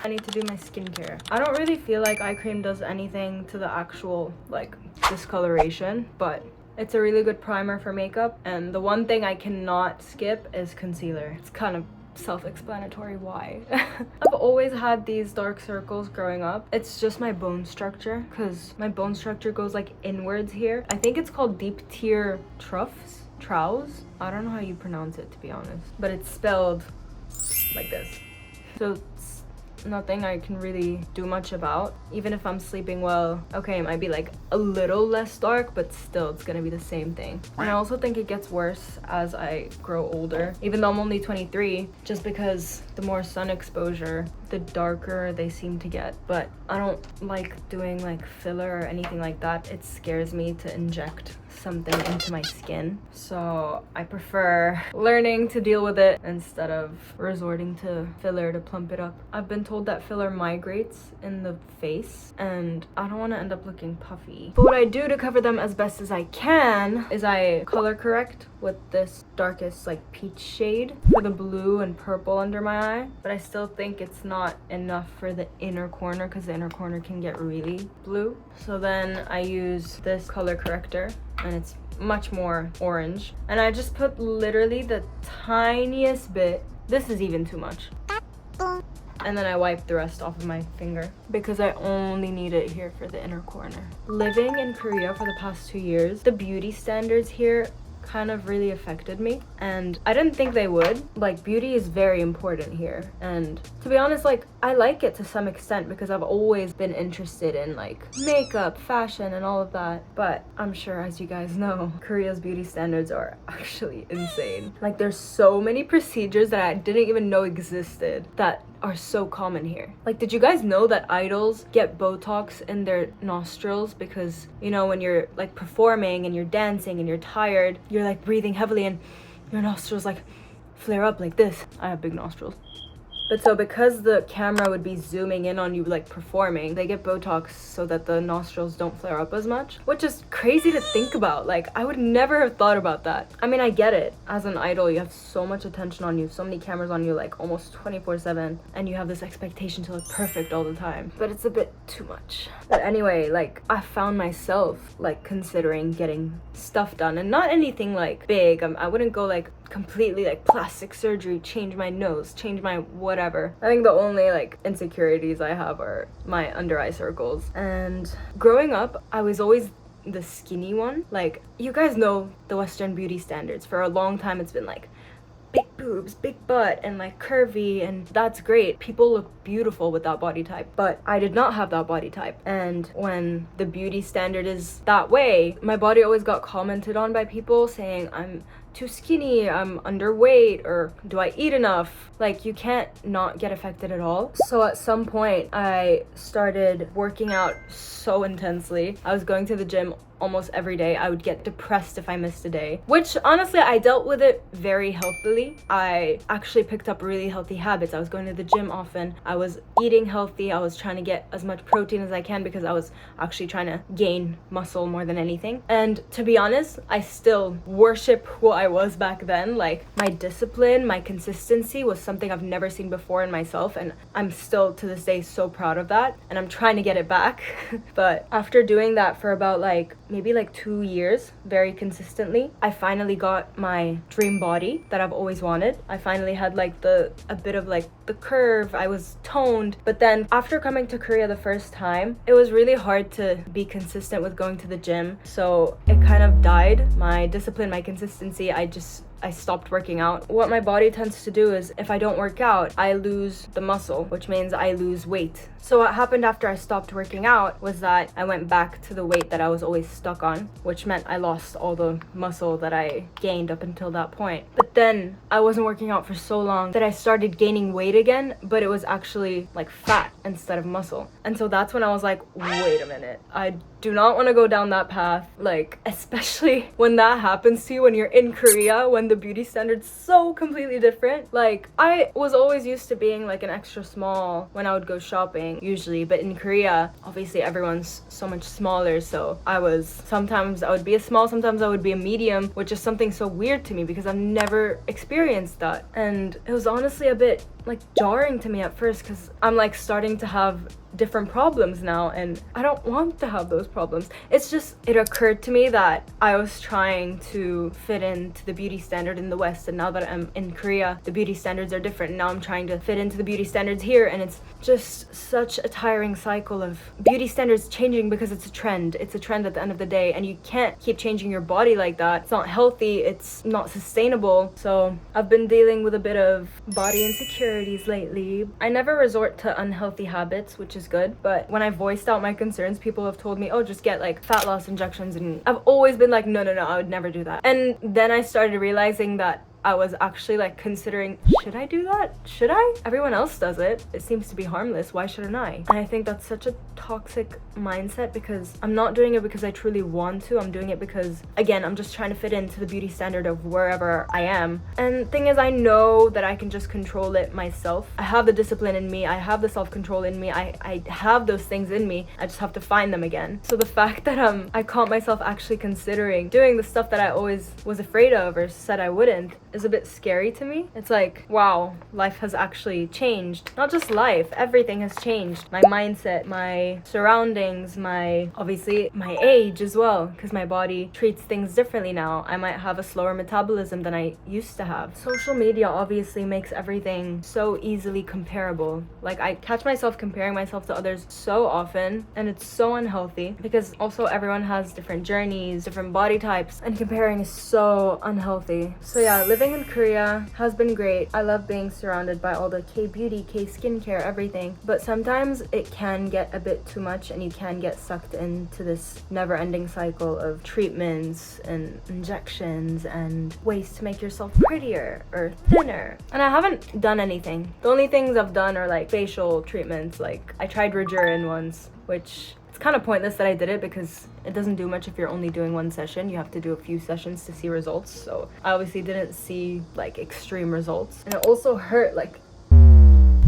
I need to do my skincare. I don't really feel like eye cream does anything to the actual like discoloration, but it's a really good primer for makeup. And the one thing I cannot skip is concealer. It's kind of self-explanatory why. I've always had these dark circles growing up. It's just my bone structure, because my bone structure goes like inwards here. I think it's called deep tier troughs. I don't know how you pronounce it, to be honest, but it's spelled like this. So it's nothing I can really do much about. Even if I'm sleeping well, okay, it might be like a little less dark, but still it's gonna be the same thing. And I also think it gets worse as I grow older, even though I'm only 23, just because the more sun exposure, the darker they seem to get. But I don't like doing like filler or anything like that. It scares me to inject something into my skin, so I prefer learning to deal with it instead of resorting to filler to plump it up. I've been told that filler migrates in the face, and I don't want to end up looking puffy. But what I do to cover them as best as I can is I color correct with this darkest like peach shade for the blue and purple under my eye, but I still think it's not enough for the inner corner, because the inner corner can get really blue. So then I use this color corrector, and it's much more orange, and I just put literally the tiniest bit. This is even too much. And then I wipe the rest off of my finger because I only need it here for the inner corner. Living in Korea for the past 2 years, the beauty standards here kind of really affected me, and I didn't think they would. Like, beauty is very important here, and to be honest, like, I like it to some extent because I've always been interested in like makeup, fashion, and all of that. But I'm sure, as you guys know, Korea's beauty standards are actually insane. Like, there's so many procedures that I didn't even know existed that are so common here. Like, did you guys know that idols get Botox in their nostrils because, you know, when you're like performing and you're dancing and you're tired, you're like breathing heavily and your nostrils like flare up like this. I have big nostrils. But so because the camera would be zooming in on you like performing, they get Botox so that the nostrils don't flare up as much, which is crazy to think about. Like, I would never have thought about that. I mean, I get it. As an idol, you have so much attention on you, so many cameras on you, like almost 24/7, and you have this expectation to look perfect all the time. But it's a bit too much. But anyway, like, I found myself like considering getting stuff done, and not anything like big. I wouldn't go like completely like plastic surgery, change my nose, change my whatever. I think the only like insecurities I have are my under eye circles. And growing up, I was always the skinny one. Like, you guys know the Western beauty standards. For a long time it's been like big boobs, big butt, and like curvy, and that's great. People look beautiful with that body type, but I did not have that body type. And when the beauty standard is that way, my body always got commented on by people saying I'm too skinny, I'm underweight, or do I eat enough? Like, you can't not get affected at all. So at some point I started working out so intensely. I was going to the gym almost every day. I would get depressed if I missed a day, which honestly I dealt with it very healthily. I actually picked up really healthy habits. I was going to the gym often, I was eating healthy, I was trying to get as much protein as I can because I was actually trying to gain muscle more than anything. And to be honest, I still worship who I was back then. Like, my discipline, my consistency was something I've never seen before in myself, and I'm still to this day so proud of that, and I'm trying to get it back. But after doing that for about like maybe like 2 years very consistently, I finally got my dream body that I've always wanted. I finally had like a bit of like the curve. I was toned. But then after coming to Korea the first time, it was really hard to be consistent with going to the gym, so it kind of died. My discipline, my consistency, I stopped working out. What my body tends to do is, if I don't work out, I lose the muscle, which means I lose weight. So what happened after I stopped working out was that I went back to the weight that I was always stuck on, which meant I lost all the muscle that I gained up until that point. But then I wasn't working out for so long that I started gaining weight again, but it was actually like fat instead of muscle. And so that's when I was like, wait a minute, I do not want to go down that path. Like, especially when that happens to you when you're in Korea, when and the beauty standards so completely different. Like, I was always used to being like an extra small when I would go shopping usually, but in Korea obviously everyone's so much smaller, so sometimes I would be a small, sometimes I would be a medium, which is something so weird to me because I've never experienced that. And it was honestly a bit like jarring to me at first because I'm like starting to have different problems now, and I don't want to have those problems. It's just, it occurred to me that I was trying to fit into the beauty standard in the West, and now that I'm in Korea, the beauty standards are different. Now I'm trying to fit into the beauty standards here, and it's just such a tiring cycle of beauty standards changing because it's a trend. It's a trend at the end of the day, and you can't keep changing your body like that. It's not healthy, it's not sustainable. So I've been dealing with a bit of body insecurities lately. I never resort to unhealthy habits, which is good, but when I voiced out my concerns, people have told me, oh, just get like fat loss injections, and I've always been like, no, I would never do that. And then I started realizing that I was actually like considering, should I do that? Should I? Everyone else does it. It seems to be harmless. Why shouldn't I? And I think that's such a toxic mindset because I'm not doing it because I truly want to. I'm doing it because, again, I'm just trying to fit into the beauty standard of wherever I am. And the thing is, I know that I can just control it myself. I have the discipline in me. I have the self-control in me. I have those things in me. I just have to find them again. So the fact that I caught myself actually considering doing the stuff that I always was afraid of or said I wouldn't is a bit scary to me. It's like, wow, life has actually changed. Not just life, everything has changed. My mindset, my surroundings, obviously my age as well, because my body treats things differently now. I might have a slower metabolism than I used to have. Social media obviously makes everything so easily comparable. Like, I catch myself comparing myself to others so often, and it's so unhealthy because also everyone has different journeys, different body types, and comparing is so unhealthy. So yeah, living in Korea has been great. I love being surrounded by all the K-beauty, K-skincare, everything. But sometimes it can get a bit too much and you can get sucked into this never-ending cycle of treatments and injections and ways to make yourself prettier or thinner. And I haven't done anything. The only things I've done are like facial treatments. Like, I tried Rejurin once, which it's kind of pointless that I did it because it doesn't do much if you're only doing one session. You have to do a few sessions to see results. So I obviously didn't see like extreme results. And it also hurt, like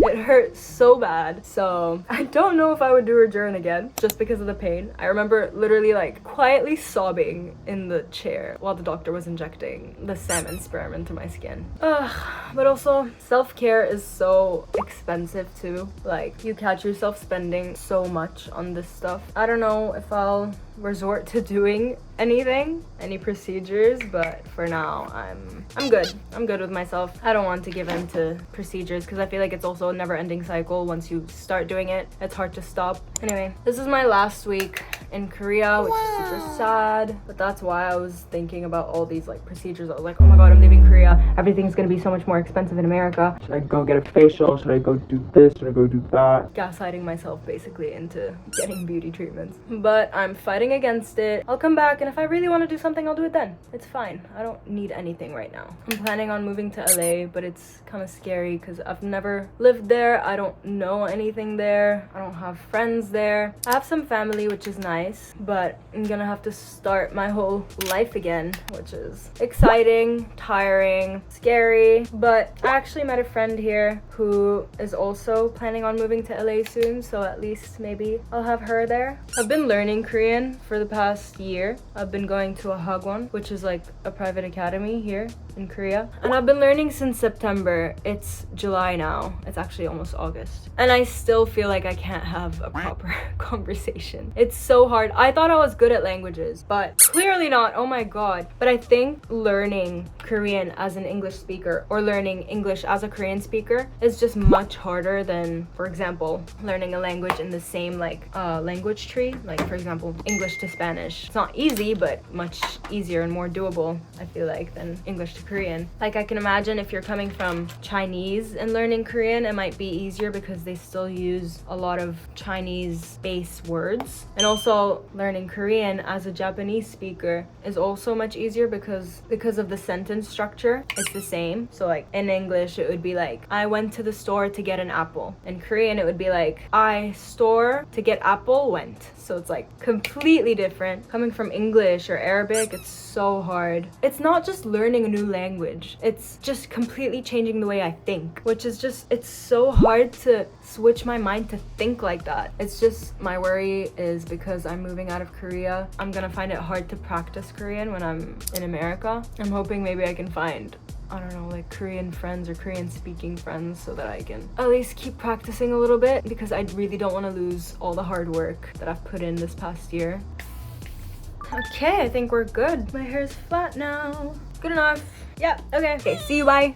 it hurt so bad. So I don't know if I would do Rejurin again just because of the pain. I remember literally like quietly sobbing in the chair while the doctor was injecting the salmon sperm into my skin. But also self-care is so expensive too. Like, you catch yourself spending so much on this stuff. I don't know if I'll resort to doing any procedures, but for now I'm good with myself. I don't want to give in to procedures because I feel like it's also a never-ending cycle. Once you start doing it, it's hard to stop. Anyway, this is my last week in Korea, which is super sad, but that's why I was thinking about all these like procedures. I was like, oh my god, I'm leaving Korea, everything's gonna be so much more expensive in America. Should I go get a facial? Should I go do this? Should I go do that? Gaslighting myself basically into getting beauty treatments, but I'm fighting against it. I'll come back, and if I really want to do something, I'll do it then. It's fine. I don't need anything right now. I'm planning on moving to LA, but it's kind of scary because I've never lived there. I don't know anything there. I don't have friends there. I have some family, which is nice, but I'm gonna have to start my whole life again, which is exciting, tiring, scary. But I actually met a friend here who is also planning on moving to LA soon, so at least maybe I'll have her there. I've been learning Korean for the past year. I've been going to a hagwon, which is like a private academy here in Korea, and I've been learning since September. It's July now. It's actually almost August, and I still feel like I can't have a proper conversation. It's so hard. I thought I was good at languages, but clearly not. Oh my god. But I think learning Korean as an English speaker or learning English as a Korean speaker is just much harder than, for example, learning a language in the same like language tree. Like, for example, English to Spanish. It's not easy, but much easier and more doable, I feel like, than English to Korean. Like, I can imagine if you're coming from Chinese and learning Korean, it might be easier because they still use a lot of Chinese base words. And also learning Korean as a Japanese speaker is also much easier because of the sentence structure. It's the same. So like in English it would be like, I went to the store to get an apple. In Korean it would be like, I store to get apple went. So it's like completely different. Coming from English or Arabic, it's so hard. It's not just learning a new language. It's just completely changing the way I think, which is just, it's so hard to switch my mind to think like that. It's just, my worry is because I'm moving out of Korea, I'm gonna find it hard to practice Korean when I'm in America. I'm hoping maybe I can find, I don't know, like Korean friends or Korean speaking friends so that I can at least keep practicing a little bit, because I really don't want to lose all the hard work that I've put in this past year. Okay, I think we're good. My hair's flat now. Good enough. Yeah, okay. Okay, see you, bye.